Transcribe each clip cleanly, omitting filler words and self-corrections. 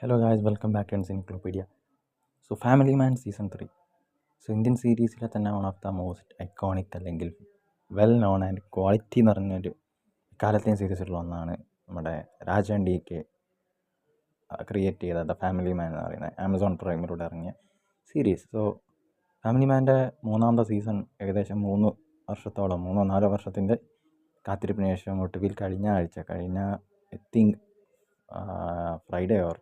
Hello guys, welcome back to Encyclopedia. So Family Man Season 3. So Indian സീരീസിലെ തന്നെ one of the most iconic അല്ലെങ്കിൽ well known and quality എന്ന് പറഞ്ഞൊരു കാലത്തെയും സീരീസിലുള്ള ഒന്നാണ് നമ്മുടെ രാജൻ ഡി കെ ക്രിയേറ്റ് ചെയ്ത ദ ഫാമിലി മാൻ എന്ന് പറയുന്നത് ആമസോൺ പ്രൈമിലൂടെ ഇറങ്ങിയ സീരീസ്. സോ ഫാമിലി മാൻ്റെ മൂന്നാമത്തെ സീസൺ ഏകദേശം 3-4 വർഷത്തിൻ്റെ കാത്തിരിപ്പിന് ശേഷം ഒടുവിൽ കഴിഞ്ഞ I think Friday or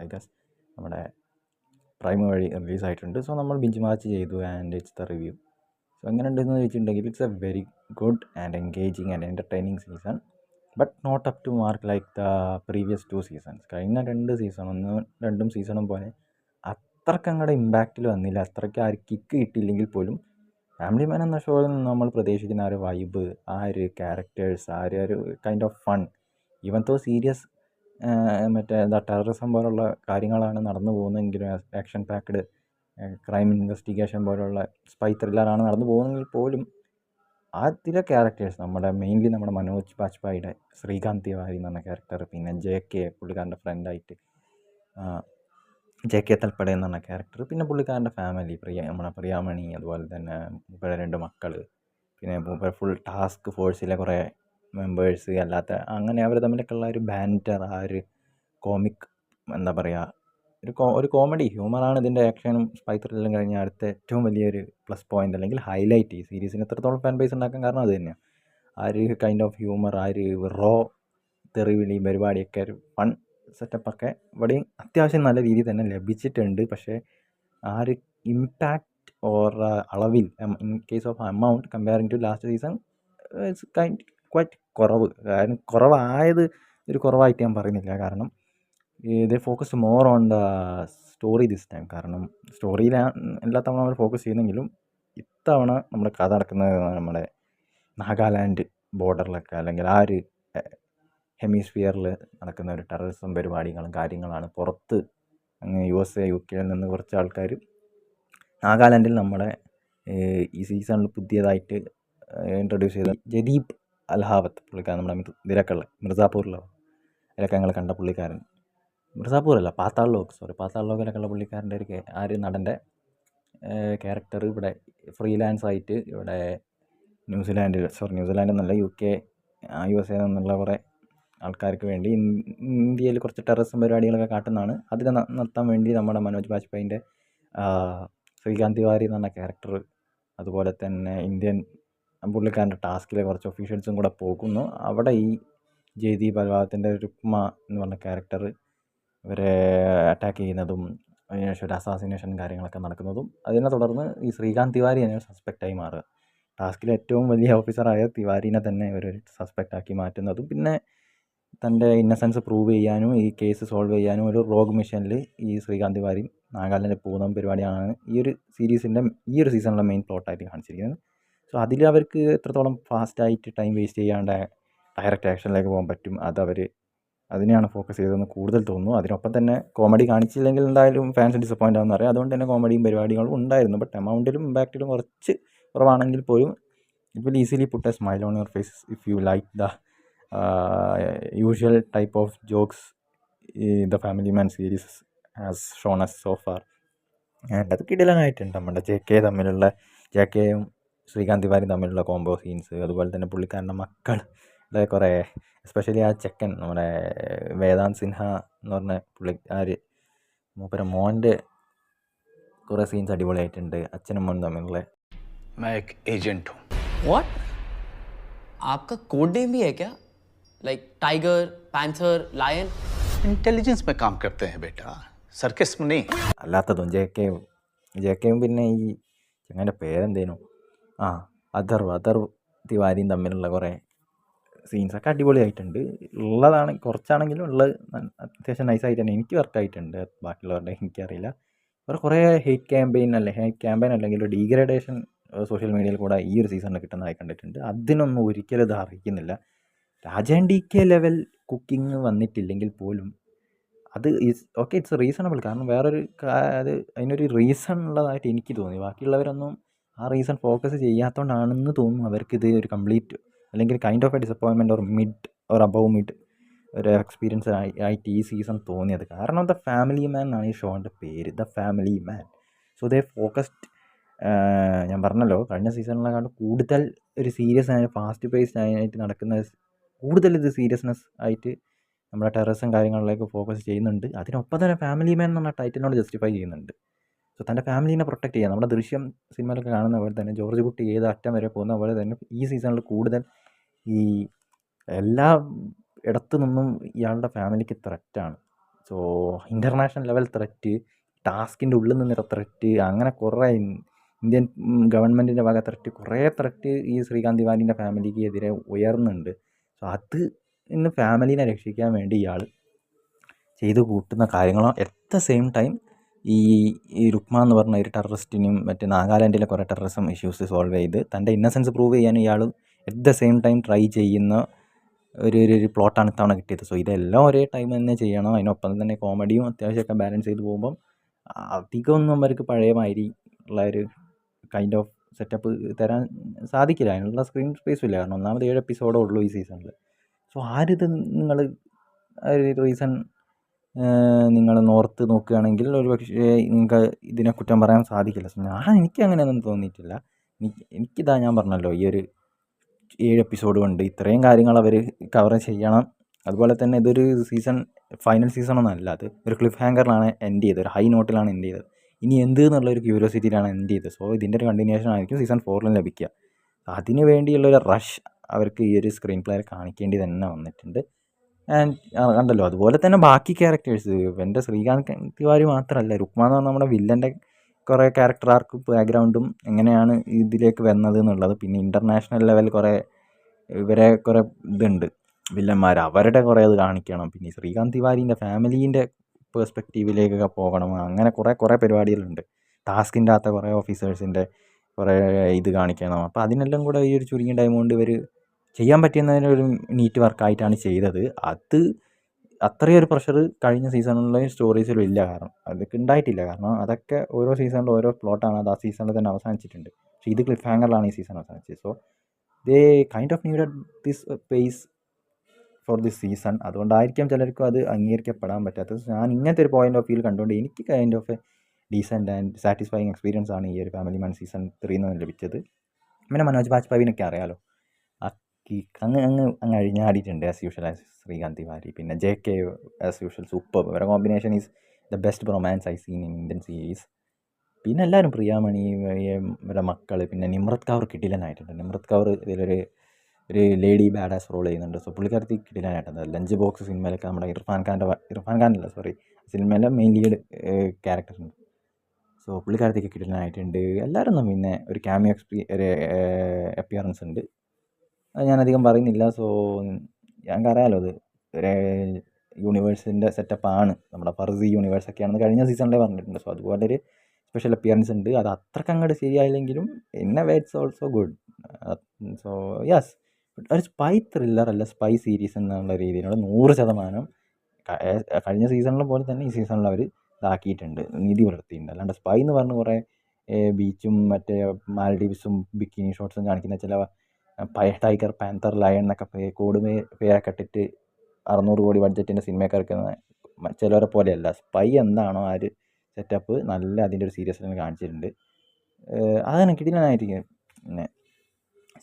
I guess നമ്മുടെ പ്രൈം വഴി റിലീസായിട്ടുണ്ട്. സോ നമ്മൾ ബിഞ്ച് മാച്ച് ചെയ്തു and it's the review. So എങ്ങനെ ഉണ്ടെന്ന് ചോദിച്ചിട്ടുണ്ടെങ്കിൽ it's a very good and engaging and entertaining season, but not up to mark like the previous 2 seasons. കഴിഞ്ഞ 2 സീസണും പോലെ അത്രയ്ക്ക് അങ്ങോട്ട് ഇമ്പാക്റ്റിൽ വന്നില്ല, അത്രയ്ക്ക് ആ ഒരു കിക്ക് കിട്ടിയില്ലെങ്കിൽ പോലും ഫാമിലി മാൻ എന്ന ഷോയിൽ നിന്ന് നമ്മൾ പ്രതീക്ഷിക്കുന്ന ആ ഒരു വൈബ്, ആ ഒരു ക്യാരക്ടേഴ്സ്, ആ ഒരു കൈൻഡ് ഓഫ് ഫൺ, ഈവൻ തോ സീരിയസ് മറ്റേ ടെററിസം പോലുള്ള കാര്യങ്ങളാണ് നടന്നു പോകുന്നതെങ്കിലും ആക്ഷൻ പാക്ഡ് ക്രൈം ഇൻവെസ്റ്റിഗേഷൻ പോലുള്ള സ്പൈ ത്രില്ലറാണ് നടന്നു പോകുന്നതെങ്കിൽ പോലും അതിലെ ക്യാരക്ടേഴ്സ് മെയിൻലി നമ്മുടെ മനോജ് ബാജ്പായിയുടെ ശ്രീകാന്ത് തിവാരി എന്ന് പറഞ്ഞ ക്യാരക്ടർ, പിന്നെ JK പുള്ളിക്കാരൻ്റെ ഫ്രണ്ടായിട്ട് JK തൽപ്പടെ എന്ന് പറഞ്ഞ ക്യാരക്ടർ, പിന്നെ പുള്ളിക്കാരൻ്റെ ഫാമിലി നമ്മുടെ പ്രിയാമണി, അതുപോലെ തന്നെ മൂപ്പരുടെ 2 മക്കൾ, പിന്നെ മൂപ്പർ ഫുൾ ടാസ്ക് ഫോഴ്സിലെ കുറേ മെമ്പേഴ്സ്, അല്ലാത്ത അങ്ങനെ അവർ തമ്മിലൊക്കെ ഉള്ള ഒരു ബാൻറ്റർ, ആ ഒരു കോമിക് എന്താ പറയുക, ഒരു കോമഡി ഹ്യൂമറാണ് ഇതിൻ്റെ ആക്ഷനും സ്പൈ ത്രില്ലെല്ലാം കഴിഞ്ഞ അടുത്ത ഏറ്റവും വലിയൊരു പ്ലസ് പോയിൻ്റ് അല്ലെങ്കിൽ ഹൈലൈറ്റ്. ഈ സീരീസിന് എത്രത്തോളം ഫാൻ ബേസ് ഉണ്ടാക്കാൻ കാരണം അത് തന്നെയാണ്. ആ ഒരു കൈൻഡ് ഓഫ് ഹ്യൂമർ, ആ ഒരു റോ തെറിവിളി പരിപാടിയൊക്കെ, ഒരു ഫൺ സെറ്റപ്പൊക്കെ ഇവിടെയും അത്യാവശ്യം നല്ല രീതിയിൽ തന്നെ ലഭിച്ചിട്ടുണ്ട്. പക്ഷേ ആ ഒരു ഇമ്പാക്റ്റ് ഓർ അളവിൽ, in case of amount comparing to last season, it's quite കുറവ്. കാരണം കുറവായത് ഒരു കുറവായിട്ട് ഞാൻ പറയുന്നില്ല, കാരണം they focus more on the story this time. കാരണം സ്റ്റോറിയിൽ എല്ലാ തവണ നമ്മൾ ഫോക്കസ് ചെയ്യുന്നെങ്കിലും ഇത്തവണ നമ്മുടെ കഥ നടക്കുന്നത് നമ്മുടെ നാഗാലാൻഡ് ബോർഡറിലൊക്കെ, അല്ലെങ്കിൽ ആ ഒരു ഹെമിസ്ഫിയറിൽ നടക്കുന്ന ഒരു ടെററിസം പരിപാടികളും കാര്യങ്ങളാണ്. പുറത്ത് അങ്ങ് USA UK നിന്ന് കുറച്ച് ആൾക്കാർ നാഗാലാൻഡിൽ നമ്മുടെ ഈ സീസണിൽ പുതിയതായിട്ട് ഇൻട്രൊഡ്യൂസ് ചെയ്ത ജദീബ് അൽഹാവത്ത് പുള്ളിക്കാരൻ, നമ്മുടെ ഇതിലൊക്കെയുള്ള മിർസാപൂറിലോ അതിലൊക്കെ ഞങ്ങൾ കണ്ട പുള്ളിക്കാരൻ, മിർസാപൂറല്ല പാത്താൾ ലോകിലൊക്കെ ഉള്ള പുള്ളിക്കാരൻ്റെ ആ ഒരു നടൻ്റെ ക്യാരക്ടർ ഇവിടെ ഫ്രീലാൻസ് ആയിട്ട് ഇവിടെ ന്യൂസിലാൻഡ് എന്നല്ല UK USA നിന്നുള്ള കുറേ ആൾക്കാർക്ക് വേണ്ടി ഇന്ത്യയിൽ കുറച്ച് ടെററിസം പരിപാടികളൊക്കെ കാട്ടുന്നതാണ്. അതിനെ നിർത്താൻ വേണ്ടി നമ്മുടെ മനോജ് ബാജ്പായിൻ്റെ ശ്രീകാന്ത് തിവാരി എന്ന് പറഞ്ഞ ക്യാരക്ടർ, അതുപോലെ തന്നെ ഇന്ത്യൻ പുള്ളിക്കാരൻ്റെ ടാസ്കിലെ കുറച്ച് ഒഫീഷ്യൽസും കൂടെ പോകുന്നു. അവിടെ ഈ ജയ്ദീപ് അൽഹാവത്തിൻ്റെ രുക്മ എന്ന് പറഞ്ഞ ക്യാരക്ടർ ഇവരെ അറ്റാക്ക് ചെയ്യുന്നതും അതിനുശേഷം ഒരു അസാസിനേഷൻ കാര്യങ്ങളൊക്കെ നടക്കുന്നതും, അതിനെ തുടർന്ന് ഈ ശ്രീകാന്ത് തിവാരി തന്നെ സസ്പെക്റ്റായി മാറുക. ടാസ്കിലെ ഏറ്റവും വലിയ ഓഫീസറായ തിവാരിനെ തന്നെ ഇവർ സസ്പെക്റ്റാക്കി മാറ്റുന്നതും, പിന്നെ തൻ്റെ ഇന്നസെൻസ് പ്രൂവ് ചെയ്യാനും ഈ കേസ് സോൾവ് ചെയ്യാനും ഒരു റോഗ് മിഷനിൽ ഈ ശ്രീകാന്ത് തിവാരി നാഗാലാൻഡിൽ പോകുന്ന പരിപാടിയാണ് ഈ ഒരു സീസണിലെ മെയിൻ പ്ലോട്ടായിട്ട് കാണിച്ചിരിക്കുന്നത്. സോ അതിൽ അവർക്ക് എത്രത്തോളം ഫാസ്റ്റായിട്ട് ടൈം വേസ്റ്റ് ചെയ്യാണ്ട് ഡയറക്റ്റ് ആക്ഷനിലേക്ക് പോകാൻ പറ്റും, അതിനെയാണ് ഫോക്കസ് ചെയ്തതെന്ന് കൂടുതൽ തോന്നുന്നു. അതിനൊപ്പം തന്നെ കോമഡി കാണിച്ചില്ലെങ്കിൽ എന്തായാലും ഫാൻസ് ഡിസപ്പോയിൻ്റ് ആവുമെന്ന് അറിയാം. അതുകൊണ്ട് തന്നെ കോമഡിയും പരിപാടികളും ഉണ്ടായിരുന്നു. ബട്ട് എമൗണ്ടിലും ഇമ്പാക്റ്റിലും കുറച്ച് കുറവാണെങ്കിൽ പോലും it will easily put a smile on your face if you like the usual type of jokes the Family Man series has shown as so far. And അത് കിടിലനായിട്ടുണ്ട്. നമ്മുടെ JKയും ശ്രീകാന്ത് തിവാരിയും തമ്മിലുള്ള കോംബോ സീൻസ്, അതുപോലെ തന്നെ പുള്ളിക്കാരൻ്റെ മക്കളുടെ കുറേ, എസ്പെഷ്യലി ആ ചെക്കൻ നമ്മുടെ വേദാന്ത് സിൻഹ എന്ന് പറഞ്ഞ മൂപ്പര മോൻ്റെ കുറേ സീൻസ് അടിപൊളിയായിട്ടുണ്ട്. അച്ഛനും മോനും തമ്മിലുള്ള. मैं एक एजेंट हूँ। What? आपका कोड नेम भी है क्या? Like tiger, panther, lion? Intelligence में काम करते हैं बेटा, सर्कस में नहीं। അല്ലാത്തതും JKയും പിന്നെ ഈ ചങ്ങൻ്റെ പേരെന്തേനു, അഥർവ് തിവാരിയും തമ്മിലുള്ള കുറേ സീൻസൊക്കെ അടിപൊളിയായിട്ടുണ്ട്. ഉള്ളതാണ്, കുറച്ചാണെങ്കിലും ഉള്ളത് അത്യാവശ്യം നൈസായിട്ട് തന്നെ എനിക്ക് വർക്കായിട്ടുണ്ട്. ബാക്കിയുള്ളവരുടെ എനിക്കറിയില്ല. കുറേ ഹെയ്റ്റ് ക്യാമ്പയിൻ അല്ലെങ്കിൽ ഡീഗ്രഡേഷൻ സോഷ്യൽ മീഡിയയിൽ കൂടെ ഈ ഒരു സീസണിൽ കിട്ടുന്നതായി കണ്ടിട്ടുണ്ട്. അതിനൊന്നും ഒരിക്കലും ഇത് അറിയിക്കുന്നില്ല. രാജൻ DK ലെവൽ കുക്കിംഗ് വന്നിട്ടില്ലെങ്കിൽ പോലും അത് ഇറ്റ്സ് റീസണബിൾ. കാരണം അതിനൊരു റീസൺ ഉള്ളതായിട്ട് എനിക്ക് തോന്നി. ബാക്കിയുള്ളവരൊന്നും ആ റീസൺ ഫോക്കസ് ചെയ്യാത്തതുകൊണ്ടാണെന്ന് തോന്നുന്നു അവർക്കിത് ഒരു കംപ്ലീറ്റ് അല്ലെങ്കിൽ kind of A disappointment or mid or above mid ഒരു എക്സ്പീരിയൻസ് ആയിട്ട് ഈ സീസൺ തോന്നിയത്. കാരണം ദ ഫാമിലി മാൻ എന്നാണ് ഈ ഷോൻ്റെ പേര്, the Family man. So they focused, ഞാൻ പറഞ്ഞല്ലോ കഴിഞ്ഞ സീസണിനെക്കാളും കൂടുതൽ ഒരു സീരിയസ് ആയ ഫാസ്റ്റ് പേസ്ഡ് ആയിട്ട് നടക്കുന്ന കൂടുതൽ ഇത് സീരിയസ്നെസ് ആയിട്ട് നമ്മുടെ ടെററിസം കാര്യങ്ങളിലേക്ക് ഫോക്കസ് ചെയ്യുന്നുണ്ട്. അതിനൊപ്പം തന്നെ ഫാമിലി മാൻ എന്ന് പറഞ്ഞ ടൈറ്റിലിനോട് ജസ്റ്റിഫൈ ചെയ്യുന്നുണ്ട്. സോ തൻ്റെ ഫാമിലീനെ പ്രൊട്ടക്റ്റ് ചെയ്യുക. നമ്മുടെ ദൃശ്യം സിനിമയിലൊക്കെ കാണുന്ന പോലെ തന്നെ ജോർജ് കുട്ടി ഏത് അറ്റം വരെ പോകുന്ന പോലെ തന്നെ ഈ സീസണിൽ കൂടുതൽ ഈ എല്ലാ ഇടത്തു നിന്നും ഇയാളുടെ ഫാമിലിക്ക് ത്രെറ്റാണ്. സോ ഇൻ്റർനാഷണൽ ലെവൽ ത്രെറ്റ്, ടാസ്കിൻ്റെ ഉള്ളിൽ നിന്നൊരു ത്രെറ്റ്, അങ്ങനെ കുറേ ഇന്ത്യൻ ഗവൺമെൻറ്റിൻ്റെ വക ത്രെറ്റ്, കുറേ ത്രെറ്റ് ഈ ശ്രീകാന്ത് തിവാരിൻ്റെ ഫാമിലിക്ക് എതിരെ ഉയർന്നുണ്ട്. സോ അത് ഇന്ന് ഫാമിലീനെ രക്ഷിക്കാൻ വേണ്ടി ഇയാൾ ചെയ്ത് കൂട്ടുന്ന കാര്യങ്ങളോ അറ്റ് ദ സെയിം ടൈം ഈ രുക്മ എന്ന് പറഞ്ഞ ഒരു ടെററിസ്റ്റിനും മറ്റ് നാഗാലാൻഡിലെ കുറേ ടെററിസം ഇഷ്യൂസ് സോൾവ് ചെയ്ത് തൻ്റെ ഇന്നസെൻസ് പ്രൂവ് ചെയ്യാൻ ഇയാൾ at the same time try ചെയ്യുന്ന ഒരു പ്ലോട്ടാണ് ഇത്തവണ കിട്ടിയത്. സോ ഇതെല്ലാം ഒരേ ടൈം തന്നെ ചെയ്യണം. അതിനൊപ്പം തന്നെ കോമഡിയും അത്യാവശ്യമൊക്കെ ബാലൻസ് ചെയ്ത് പോകുമ്പം അധികമൊന്നും അവർക്ക് പഴയ മാതിരി ഉള്ള ഒരു കൈൻഡ് ഓഫ് സെറ്റപ്പ് തരാൻ സാധിക്കില്ല. അതിനുള്ള സ്ക്രീൻ സ്പേസും ഇല്ല. കാരണം ഒന്നാമത് 7 എപ്പിസോഡേ ഉള്ളൂ ഈ സീസണിൽ. സോ ആരിത് നിങ്ങൾ ഒരു റീസൺ നിങ്ങൾ നോർത്ത് നോക്കുകയാണെങ്കിൽ ഒരു പക്ഷേ നിങ്ങൾക്ക് ഇതിനെ കുറ്റം പറയാൻ സാധിക്കില്ല. സോ എനിക്ക് അങ്ങനെയൊന്നും തോന്നിയിട്ടില്ല. എനിക്കിതാ ഞാൻ പറഞ്ഞല്ലോ, ഈ ഒരു 7 എപ്പിസോഡ് കൊണ്ട് ഇത്രയും കാര്യങ്ങൾ അവർ കവർ ചെയ്യണം. അതുപോലെ തന്നെ ഇതൊരു ഫൈനൽ സീസണൊന്നും അല്ല, അത് ഒരു ക്ലിഫ് ഹാങ്കറിലാണ് എൻഡ് ചെയ്തത്, ഒരു ഹൈ നോട്ടിലാണ് എൻഡ് ചെയ്തത്. ഇനി എന്ത് എന്നുള്ളൊരു ക്യൂരിയോസിറ്റിയിലാണ് എൻഡ് ചെയ്തത്. സോ ഇതിൻ്റെ ഒരു കണ്ടിന്യൂഷൻ ആയിരിക്കും സീസൺ 4 ലഭിക്കുക. അതിന് വേണ്ടിയുള്ളൊരു റഷ് അവർക്ക് ഈ ഒരു സ്ക്രീൻ പ്ലേയിൽ കാണിക്കേണ്ടി തന്നെ വന്നിട്ടുണ്ട്. ആൻഡ് കണ്ടല്ലോ, അതുപോലെ തന്നെ ബാക്കി ക്യാരക്ടേഴ്സ് എൻ്റെ ശ്രീകാന്ത് തിവാരി മാത്രമല്ല, രുക്മ എന്ന് പറഞ്ഞാൽ നമ്മുടെ വില്ലൻ്റെ കുറേ ക്യാരക്ടർ ആർക്കും ബാക്ക്ഗ്രൗണ്ടും എങ്ങനെയാണ് ഇതിലേക്ക് വന്നത് എന്നുള്ളത്, പിന്നെ ഇൻ്റർനാഷണൽ ലെവൽ ഇവരെ കുറേ ഇതുണ്ട് വില്ലന്മാർ, അവരുടെ കുറേ അത് കാണിക്കണം. പിന്നെ ശ്രീകാന്ത് തിവാരീൻ്റെ ഫാമിലീൻ്റെ പേഴ്സ്പെക്റ്റീവിലേക്കൊക്കെ പോകണം. അങ്ങനെ കുറേ പരിപാടികളുണ്ട്. ടാസ്കിൻ്റെ അകത്തെ കുറേ ഓഫീസേഴ്സിൻ്റെ കുറേ ഇത് കാണിക്കണം. അപ്പോൾ അതിനെല്ലാം കൂടെ ഈ ഒരു ചുരുങ്ങിയ ടൈം കൊണ്ട് ഇവർ ചെയ്യാൻ പറ്റുന്നതിനൊരു നീറ്റ് വർക്കായിട്ടാണ് ചെയ്തത്. അത് അത്രയൊരു പ്രഷർ കഴിഞ്ഞ സീസണിലെ സ്റ്റോറീസിലും ഇല്ല. കാരണം അതൊക്കെ ഉണ്ടായിട്ടില്ല. കാരണം അതൊക്കെ ഓരോ സീസണിലും ഓരോ പ്ലോട്ടാണ്, അത് ആ സീസണിൽ തന്നെ അവസാനിച്ചിട്ടുണ്ട്. പക്ഷേ ഇത് ക്ലിഫ് ഹാങ്ങറിലാണ് ഈ സീസൺ അവസാനിച്ചത്. So they kind of needed this pace for this season. അതുകൊണ്ടായിരിക്കാം ചിലർക്കും അത് അംഗീകരിക്കപ്പെടാൻ പറ്റാത്തത്. ഞാൻ ഇങ്ങനത്തെ ഒരു പോയിൻ്റ് ഓഫ് വ്യൂ കണ്ടുകൊണ്ട് എനിക്ക് kind of A decent and satisfying experience ആണ് ഈ ഒരു ഫാമിലി മാൻ സീസൺ 3 നിന്ന് ലഭിച്ചത്. പിന്നെ മനോജ് ബാജ്പായിനൊക്കെ അറിയാലോ, അങ്ങ് അഴിഞ്ഞാടിയിട്ടുണ്ട് as usual as Srikant Tiwari. പിന്നെ JK ആസ് യൂഷ്വൽ സൂപ്പർ. ഇവരുടെ combination is the best romance I seen in Indian series. പിന്നെ എല്ലാവരും പ്രിയാമണി, ഇവരുടെ മക്കൾ, പിന്നെ നിമ്രത് കൗർ കിടിലനായിട്ടുണ്ട്. നിമ്രത് കൗർ ഇതിലൊരു ലേഡി ബാഡാസ് റോൾ ചെയ്യുന്നുണ്ട്. സോ പുള്ളിക്കാരത്തി കിടിലനായിട്ടുണ്ട്. ലഞ്ച് ബോക്സ് സിനിമയിലൊക്കെ നമ്മുടെ ഇർഫാൻ ഖാനല്ല സിനിമയിലെ മെയിൻ ലീഡ് ക്യാരക്ടറുണ്ട്. സോ പുള്ളിക്കാരത്തേക്ക് കിടിലനായിട്ടുണ്ട്. എല്ലാവരും പിന്നെ ഒരു ക്യാമിയോ ഒരു അപ്പിയറൻസ് ഉണ്ട്. അത് ഞാനധികം പറയുന്നില്ല. സോ ഞങ്ങൾക്ക് അറിയാമല്ലോ, അത് ഒരു യൂണിവേഴ്സിൻ്റെ സെറ്റപ്പാണ്, നമ്മുടെ ഫർസി യൂണിവേഴ്സൊക്കെയാണെന്ന് കഴിഞ്ഞ സീസണിലേ പറഞ്ഞിട്ടുണ്ട്. സോ അതുപോലെ ഒരു സ്പെഷ്യൽ അപ്പിയറൻസ് ഉണ്ട്. അത് അത്രയ്ക്ക് അങ്ങോട്ട് ശരിയായില്ലെങ്കിലും in a way it's also good. So yes, ഒരു സ്പൈ ത്രില്ലർ അല്ല, സ്പൈ സീരീസ് എന്നുള്ള രീതിയിലുള്ള 100% കഴിഞ്ഞ സീസണിലെ പോലെ തന്നെ ഈ സീസണിൽ അവർ ഇതാക്കിയിട്ടുണ്ട്, നീതി പുലർത്തിയിട്ടുണ്ട്. അല്ലാണ്ട് സ്പൈ എന്ന് പറഞ്ഞ് കുറേ ബീച്ചും മറ്റേ മാൽഡീവ്സും ബിക്കിനി ഷോട്ട്സും കാണിക്കുന്ന ചില ടൈഗർ, പാന്തർ, ലയൺ എന്നൊക്കെ കോഡ് പേരൊക്കെ ഇട്ടിട്ട് 600 കോടി ബഡ്ജറ്റിൻ്റെ സിനിമയൊക്കെ ഇറക്കുന്ന ചിലവരെ പോലെയല്ല. സ്പൈ എന്താണോ ആ ഒരു സെറ്റപ്പ് നല്ല അതിൻ്റെ ഒരു സീരിയസ്നെസ് കാണിച്ചിട്ടുണ്ട്. അതന്നെ കിടിലനായിരിക്കും പിന്നെ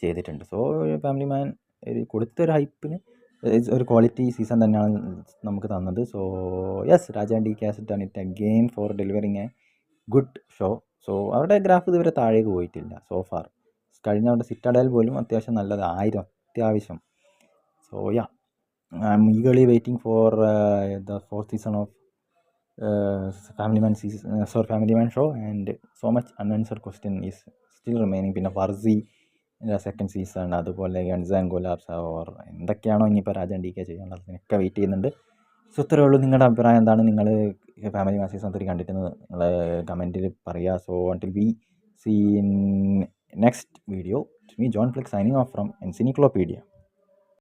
ചെയ്തിട്ടുണ്ട്. സോ ഫാമിലി മാൻ കൊടുത്തൊരു ഹൈപ്പിന് ഒരു ക്വാളിറ്റി സീസൺ തന്നെയാണ് നമുക്ക് തന്നത്. So yes, Raja DK has done it again for delivering A good show. So അവരുടെ ഗ്രാഫ് ഇതുവരെ താഴേക്ക് പോയിട്ടില്ല സോ ഫാർ. കഴിഞ്ഞ അവരുടെ സിറ്റാഡൽ പോലും അത്യാവശ്യം നല്ലതായിരുന്നു, അത്യാവശ്യം. So yeah, I M eagerly waiting for the 4th season of Family Man show, and so much unanswered question is still remaining. പിന്നെ ഫർസി സെക്കൻഡ് സീസൺ, അതുപോലെ ഗൺസ് ആൻഡ് ഗുലാബ്സ് ഓർ എന്തൊക്കെയാണോ ഇനിയിപ്പോൾ രാജ DK ചെയ്യാനുള്ളത് അതിനൊക്കെ വെയിറ്റ് ചെയ്യുന്നുണ്ട്. സോ ഇത്രയേ ഉള്ളൂ. നിങ്ങളുടെ അഭിപ്രായം എന്താണ്? നിങ്ങൾ ഫാമിലി മാൻ സീസൺ 3 കണ്ടിട്ട് നിങ്ങൾ കമൻറ്റിൽ പറയുക. So until we see in next video, it's me John Flex signing off from Encyclopedia.